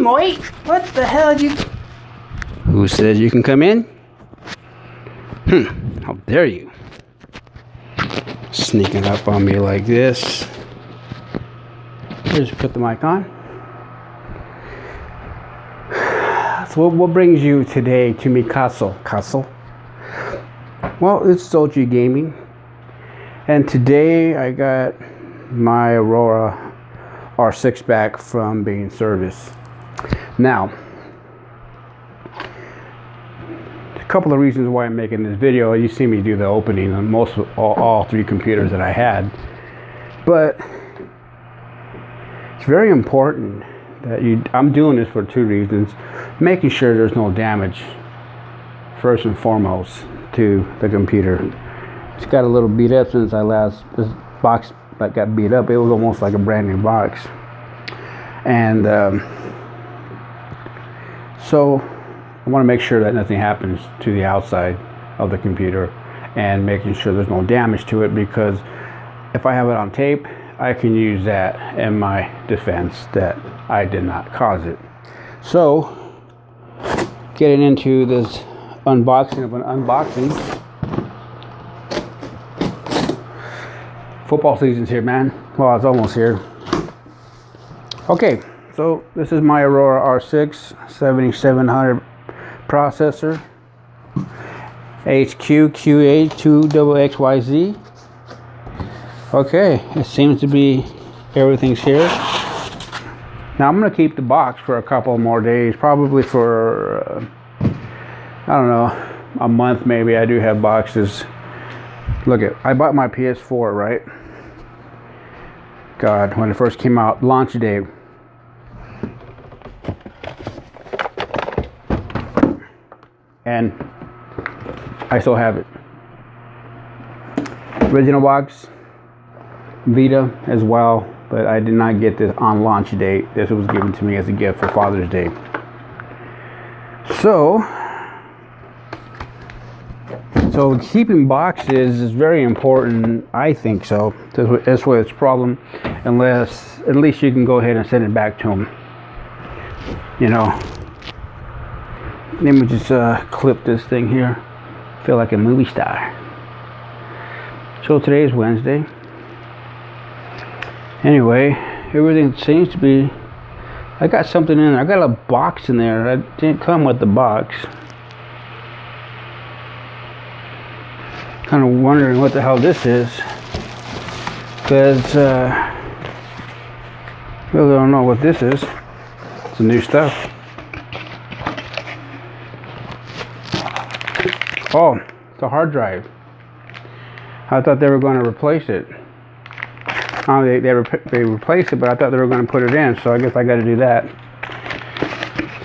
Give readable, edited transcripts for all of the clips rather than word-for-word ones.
Moy. What the hell did you... Who says you can come in? How dare you? Sneaking up on me like this. Just put the mic on. So what brings you today to me, Castle? Well, it's Sochi Gaming. And today I got my Aurora R6 back from being serviced. Now, a couple of reasons why I'm making this video. You see me do the opening on all three computers that I had, but it's very important that I'm doing this for two reasons: making sure there's no damage first and foremost to the computer. It's got a little beat up since this box that got beat up. It was almost like a brand new box, and so I want to make sure that nothing happens to the outside of the computer, and making sure there's no damage to it, because if I have it on tape, I can use that in my defense that I did not cause it. So, getting into this unboxing of an unboxing. Football season's here, man. Well, it's almost here. Okay, so this is my Aurora R6 7700 processor, HQQA2XYZ. Okay, it seems to be everything's here. Now I'm gonna keep the box for a couple more days, probably for I don't know, a month maybe. I do have boxes. Look I bought my PS4, right? God, when it first came out, launch day. And I still have it. Original box, Vita as well, but I did not get this on launch date. This was given to me as a gift for Father's Day. So keeping boxes is very important, I think so. That's why it's a problem, unless at least you can go ahead and send it back to them. You know. Let me just clip this thing here. Feel like a movie star. So today is Wednesday. Anyway, everything seems to be... I got something in there. I got a box in there. It didn't come with the box. Kind of wondering what the hell this is, because really don't know what this is. It's new stuff. Oh, it's a hard drive. I thought they were going to replace it. They replaced it, but I thought they were going to put it in, so I guess I got to do that.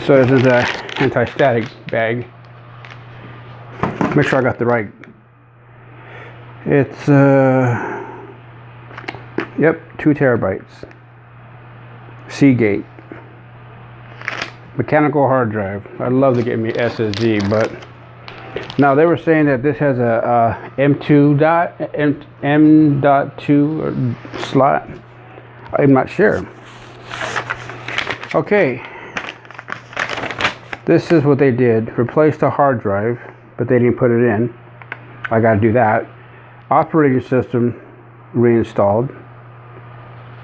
So this is an anti-static bag. Make sure I got the right. It's yep, 2 terabytes. Seagate. Mechanical hard drive. I'd love to get me SSD, but now they were saying that this has a M.2 slot. I'm not sure. Okay, this is what they did. Replaced the hard drive, but they didn't put it in. I got to do that. Operating system reinstalled,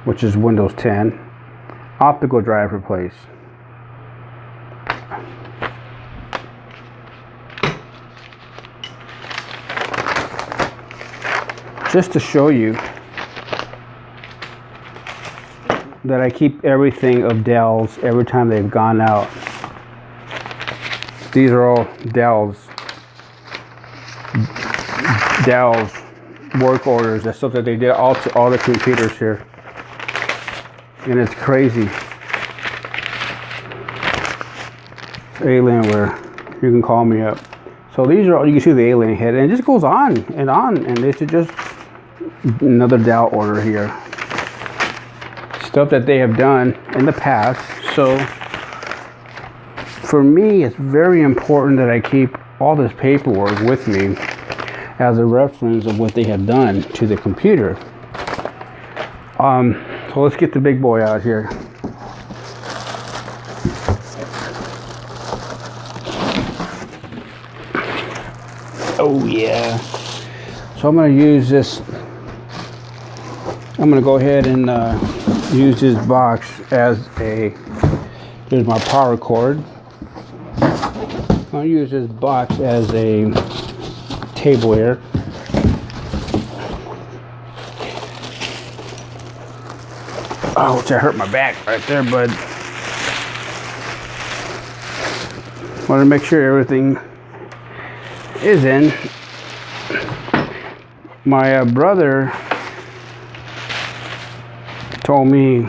which is Windows 10. Optical drive replaced. Just to show you that I keep everything of Dell's every time they've gone out. These are all Dell's work orders. That's stuff that they did all to all the computers here, and it's crazy. Alienware, you can call me up. So these are all, you can see the alien head, and it just goes on, and this is just another Dell order here. Stuff that they have done in the past. So for me, it's very important that I keep all this paperwork with me as a reference of what they have done to the computer. So let's get the big boy out here. Oh yeah. So I'm going to use this. I'm going to go ahead and use this box as a. Here's my power cord. I'm going to use this box as a table here. Ouch, I hurt my back right there, bud. Want to make sure everything is in. My brother told me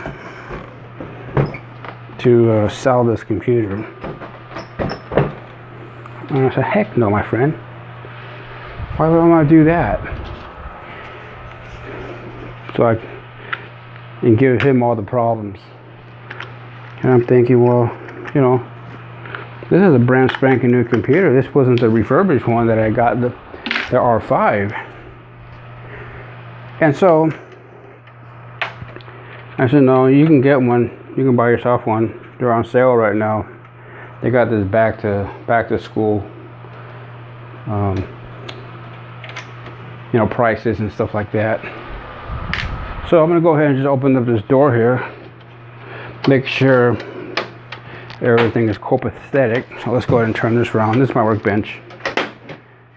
to sell this computer. And I said, heck no, my friend. Why would I want to do that? So I can give him all the problems. And I'm thinking, well, you know, this is a brand spanking new computer. This wasn't the refurbished one that I got, the R5. And so I said, no, you can get one. You can buy yourself one. They're on sale right now. They got this back to school, you know, prices and stuff like that. So I'm gonna go ahead and just open up this door here. Make sure everything is copacetic. So let's go ahead and turn this around. This is my workbench.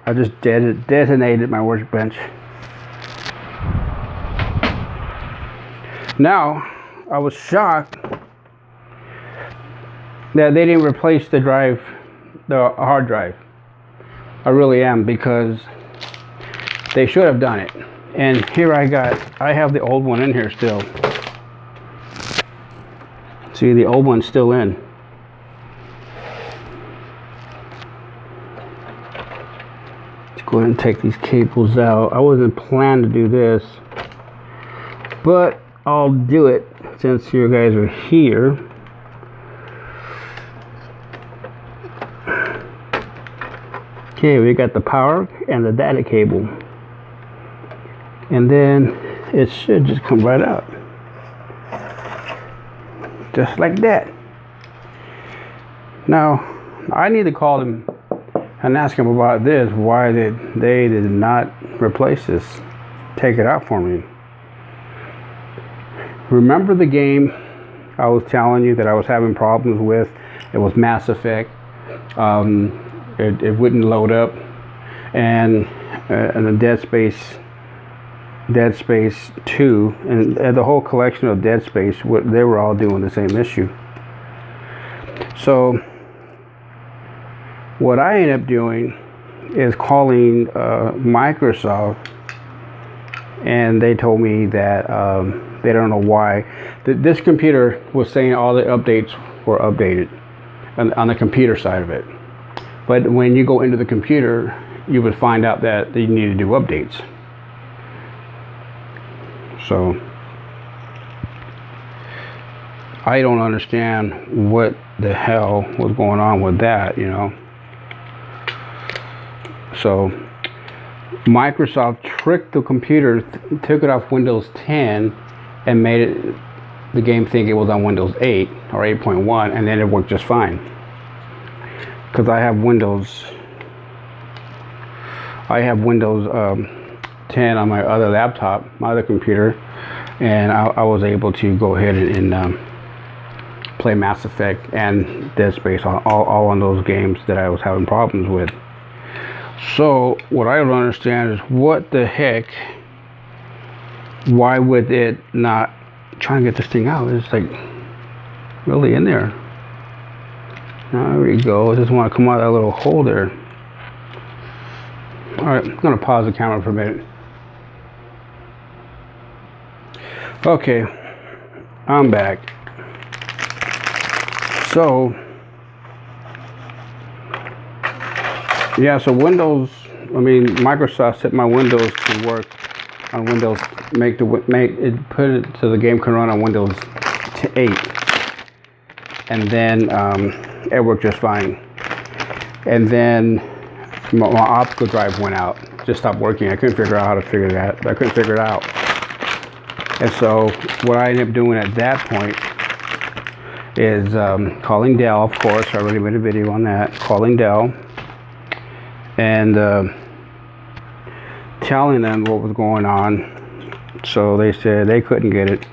I just designated my workbench. Now, I was shocked that they didn't replace the drive, the hard drive. I really am, because they should have done it. And here I have the old one in here still. See, the old one's still in. Let's go ahead and take these cables out. I wasn't planning to do this, but I'll do it since you guys are here. Okay, we got the power and the data cable. And then it should just come right out. Just like that. Now, I need to call them and ask them about this. Why did they did not replace this? Take it out for me. Remember the game I was telling you that I was having problems with? It was Mass Effect. It wouldn't load up, and the Dead Space 2, and the whole collection of Dead Space, they were all doing the same issue. So what I ended up doing is calling Microsoft, and they told me that they don't know why. This computer was saying all the updates were updated on the computer side of it. But when you go into the computer, you would find out that you need to do updates. So I don't understand what the hell was going on with that, you know. So Microsoft tricked the computer, took it off Windows 10 and made the game think it was on Windows 8 or 8.1, and then it worked just fine. Because I have Windows 10 on my other laptop, my other computer, and I was able to go ahead and play Mass Effect and Dead Space, all on those games that I was having problems with. So what I don't understand is what the heck, why would it not try and get this thing out? It's like really in there. There we go. I just want to come out of that little hole there. Alright, I'm going to pause the camera for a minute. Okay, I'm back. So, yeah, so Microsoft set my Windows to work on Windows, put it so the game can run on Windows 8. And then it worked just fine. And then my optical drive went out, just stopped working. I couldn't figure out how to figure that. I couldn't figure it out. And so what I ended up doing at that point is calling Dell. Of course, I already made a video on that. Calling Dell and telling them what was going on. So they said they couldn't get it.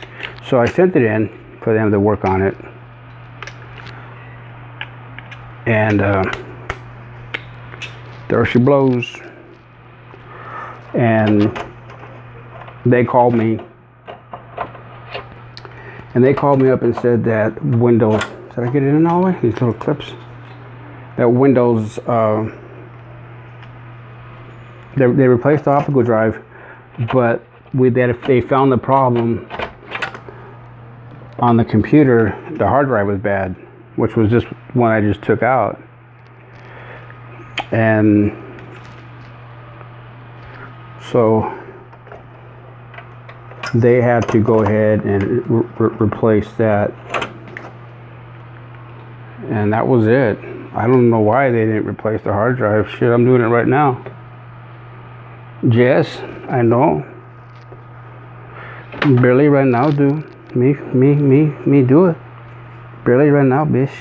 So I sent it in for them to work on it. And there she blows. And they called me. And they called me up and said that Windows, did I get it in all the way? These little clips? That Windows, they replaced the optical drive, but they found the problem on the computer. The hard drive was bad, which was just one I just took out. And so they had to go ahead and replace that. And that was it. I don't know why they didn't replace the hard drive. Shit, I'm doing it right now. Yes, I know. Barely right now, do. Me do it. Barely right now, bitch.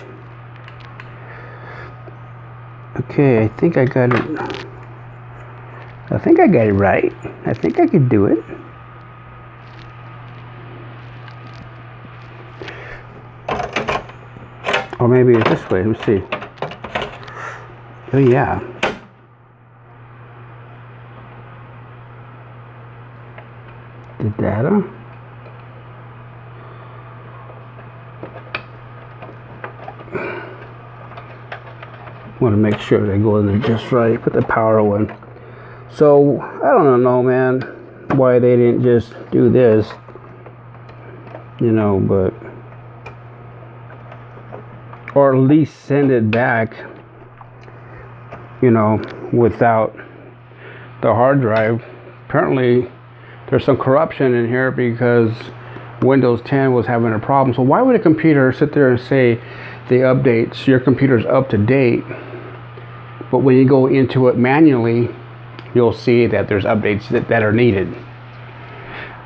Okay, I think I got it. I think I got it right. I think I could do it. Or maybe it's this way. Let me see. Oh yeah. The data. Want to make sure they go in there just right. Put the power one. So I don't know, man, why they didn't just do this. You know, but or at least send it back. You know, without the hard drive. Apparently there's some corruption in here because Windows 10 was having a problem. So why would a computer sit there and say the updates, your computer's up to date, but when you go into it manually, you'll see that there's updates that are needed?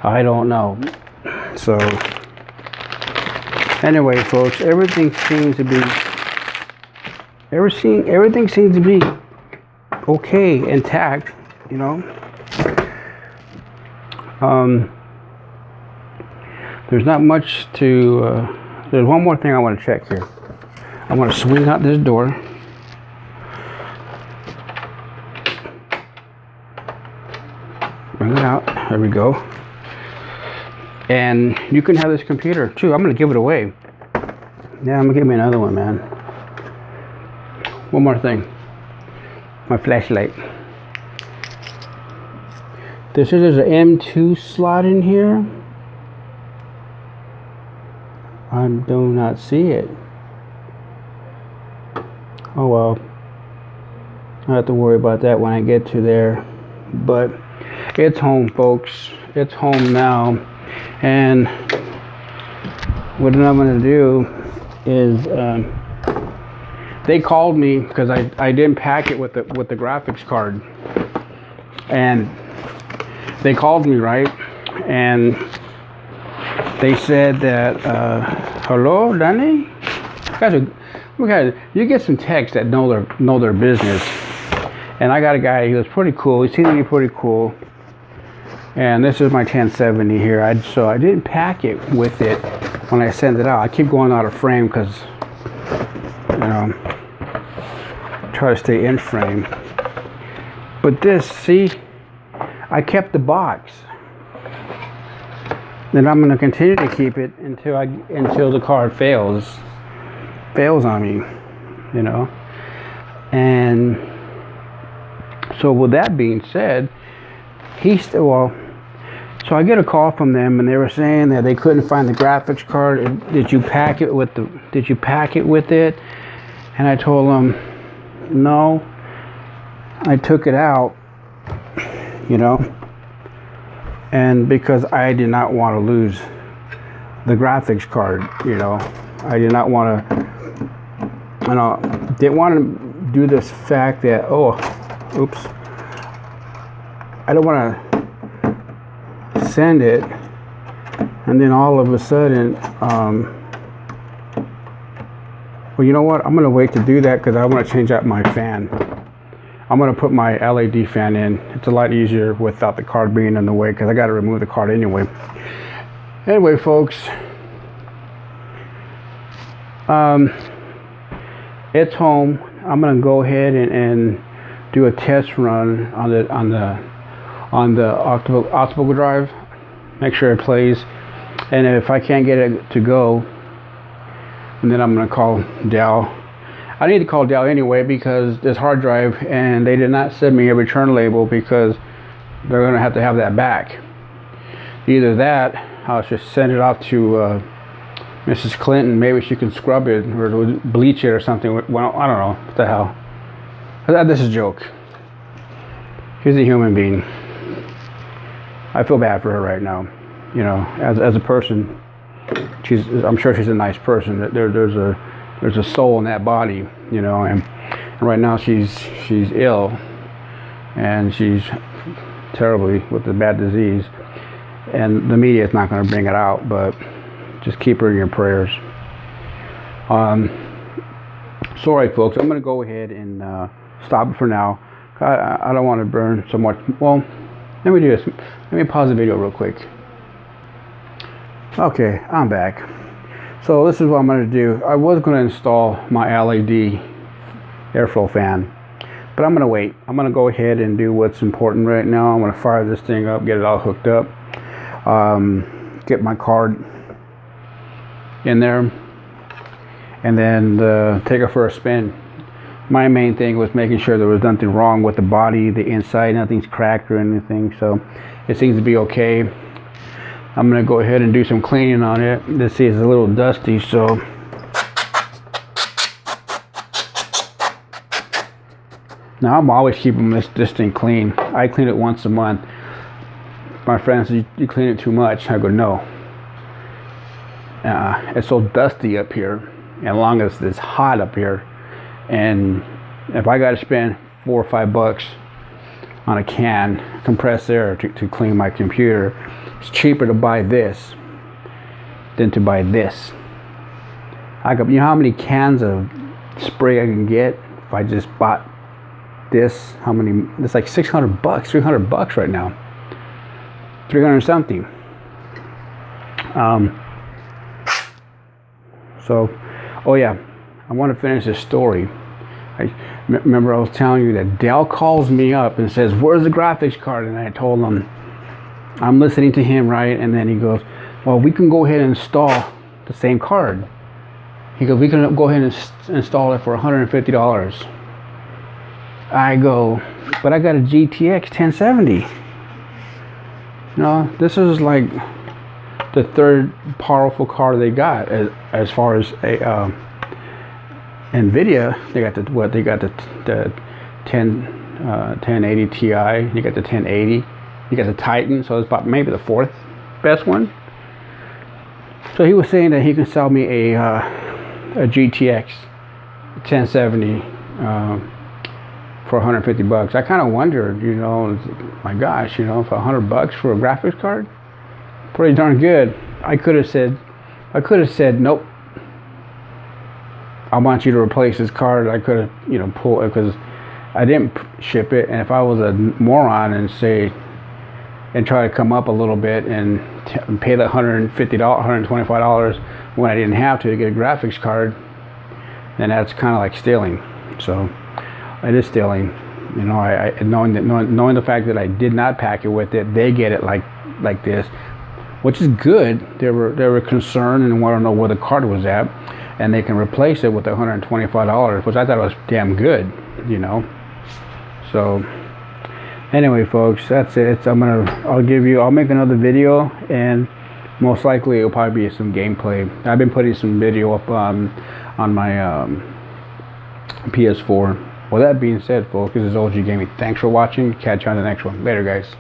I don't know. So anyway, folks, everything seems to be okay, intact, you know. There's not much to, there's one more thing I want to check here. I want to swing out this door. Bring it out. There we go. And you can have this computer too. I'm going to give it away. Yeah, I'm going to give me another one, man. One more thing. My flashlight. There's an M2 slot in here. I do not see it. Oh well. I have to worry about that when I get to there. But it's home, folks. It's home now. And what I'm going to do is they called me because I didn't pack it with the graphics card. And they called me, right? And they said that, hello, Danny? You get some texts that know their business. And I got a guy, he was pretty cool. He seemed to be pretty cool. And this is my 1070 here. So I didn't pack it with it when I sent it out. I keep going out of frame because, you know, try to stay in frame. But this, see, I kept the box. Then I'm going to continue to keep it until the card fails on me, you know. And so with that being said, so I get a call from them, and they were saying that they couldn't find the graphics card. Did you pack it with it? And I told them, no, I took it out, you know, and because I did not want to lose the graphics card, you know. I did not want to, you know, didn't want to do this fact that, oops, I don't want to send it and then all of a sudden, well, you know what, I'm going to wait to do that because I want to change out my fan. I'm gonna put my LED fan in. It's a lot easier without the card being in the way, because I got to remove the card anyway. Anyway, folks, it's home. I'm gonna go ahead and do a test run on the optical drive. Make sure it plays, and if I can't get it to go, and then I'm gonna call Dell. I need to call Dell anyway, because this hard drive, and they did not send me a return label, because they're going to have that back. Either that, I'll just send it off to Mrs. Clinton. Maybe she can scrub it or bleach it or something. Well, I don't know. What the hell? This is a joke. She's a human being. I feel bad for her right now. You know, as a person, I'm sure she's a nice person. There's a soul in that body, you know, and right now she's ill, and she's terribly with a bad disease, and the media is not going to bring it out, but just keep her in your prayers. So, all right, folks, I'm going to go ahead and stop it for now. I don't want to burn so much. Well, let me do this. Let me pause the video real quick. Okay, I'm back. So this is what I'm going to do. I was going to install my LED airflow fan, but I'm going to wait. I'm going to go ahead and do what's important right now. I'm going to fire this thing up, get it all hooked up, get my card in there, and then take it for a spin. My main thing was making sure there was nothing wrong with the body, the inside, nothing's cracked or anything, so it seems to be okay. I'm going to go ahead and do some cleaning on it. This is a little dusty, so now I'm always keeping this thing clean. I clean it once a month. My friend says, you clean it too much. I go, no. It's so dusty up here, and as long as it's hot up here, and if I got to spend $4 or $5 on a can compressed air to clean my computer, it's cheaper to buy this than to buy this. You know how many cans of spray I can get if I just bought this? How many? It's like $600, $300 right now, 300 something. So, oh yeah, I want to finish this story. Remember I was telling you that Dell calls me up and says, "Where's the graphics card?" And I told him, I'm listening to him, right? And then he goes, "Well, we can go ahead and install the same card." He goes, "We can go ahead and install it for $150. I go, "But I got a GTX 1070. No, this is like the third powerful card they got as far as a NVIDIA. They got the 1080 Ti. You got the 1080. You got the Titan, so it's about maybe the fourth best one." So he was saying that he can sell me a GTX 1070 for $150. I kind of wondered, you know, my gosh, you know, for $100 for a graphics card, pretty darn good. I could have said, nope, I want you to replace this card. I could have, you know, pulled it because I didn't ship it, and if I was a moron and try to come up a little bit and pay the $150, $125 when I didn't have to get a graphics card, then that's kind of like stealing. So it is stealing, you know. I knowing the fact that I did not pack it with it, they get it like this, which is good. They were concerned and want to know where the card was at, and they can replace it with $125, which I thought was damn good, you know. So anyway, folks, that's it. I'll make another video, and most likely it'll probably be some gameplay. I've been putting some video up on my PS4. Well, that being said, folks, this is OG Gaming. Thanks for watching. Catch you on the next one. Later, guys.